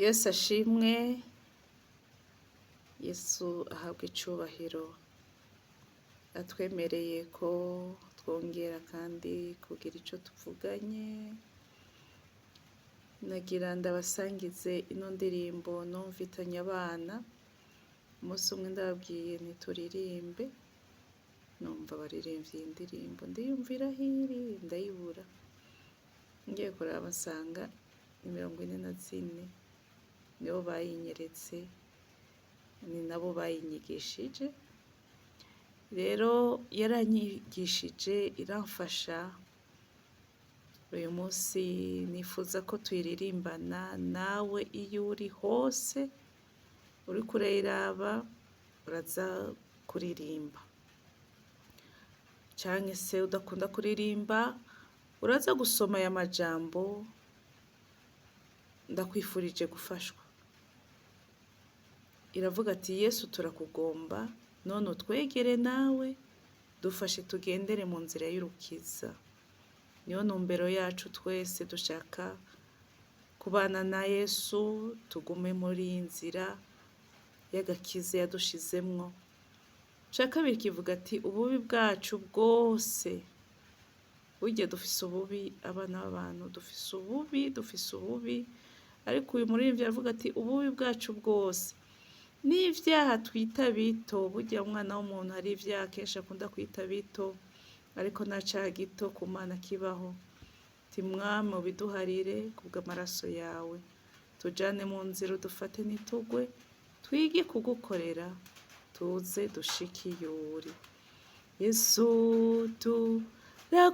Yesu ashimwe, Yesu ahabwa icubahiro, atwemereye ko twongera kandi kugira ico tuvuganye, nagira ndabasangize ino ndirimbo numvitanye abana, umunsi umwe ndababwiye nti turirimbe, numva baririmvye iyi ndirimbo, ndiyumvira hiri ndayibura, ngiye kuraba nsanga ni 44 nibo bayinyeretse, ni nabo bayinyigishije, rero yaranyigishije iramfasha, uyu munsi nifuza ko tuyiririmbana nawe iyo uri hose, uriko urayiraba uraza kuririmba, canke se udakunda kuririmba uraza gusoma aya majambo, ndakwifurije gufashwa. Iravuga ati Yesu turakugomba, none utwegere nawe, dufashe tugendere mu nzira y'urukiza. Niyo ntumbero yacu twese, dushaka kubana na Yesu, tugume muri iyi nzira y'agakiza yadushizemwo. Ica kabiri kivuga ati ububi bwacu bwose, burya dufise ububi, abana b'abantu dufise ububi, ariko uyu muririmbyi aravuga ati ububi bwacu bwose n'ivyaha twita bito, burya umwana w'umuntu hari ivyaha kenshi akunda kwita bito, ariko nta caha gito ku Mana kibaho. Ati Mwami ubiduharire kubw'amaraso yawe, tujane mu nzira udufate ntitugwe, twige kugukorera, tuze dushike iyo uri. Yesu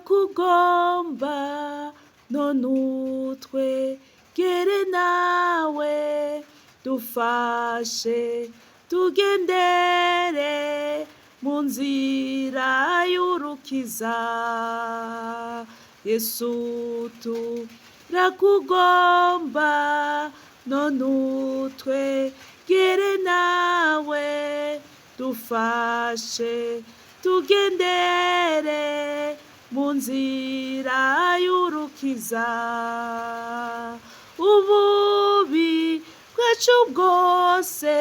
turakugomba, none utwegere nawe, dufashe tugendere mu nzira y'urukiza. Yesu turakugomba, none utwegere nawe, dufashe tugendere mu nzira y'urukiza. Ububi bwacu bwose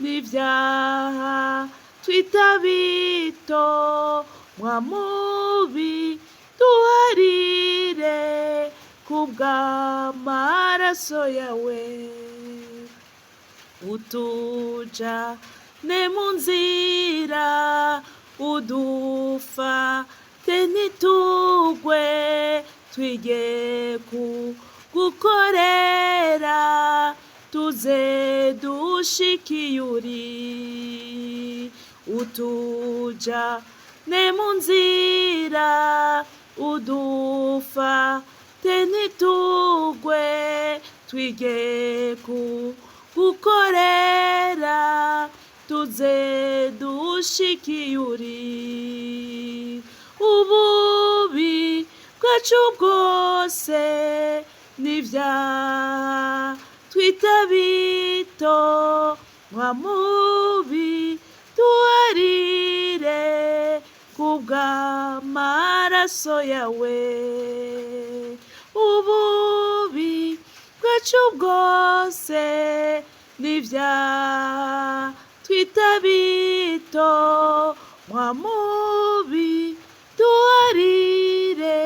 n'ivyaha twita bito, Mwamubi duharire kubw'amaraso yawe, utujane mu nzira udufate ntitugwe, twige kugukorera, tuze dushike iyo uri. Utujane mu nzira udufate ntitugwe, twige kugukorera, tuze dushike iyo uri. Ububi bwacu bwose n'ivyaha twita bito, Mwamubi duharire kubw'amaraso yawe. Ububi bwacu bwose n'ivyaha twita bito, Mwamubi duharire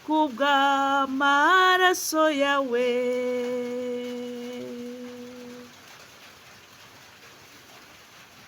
kubw'amaraso yawe.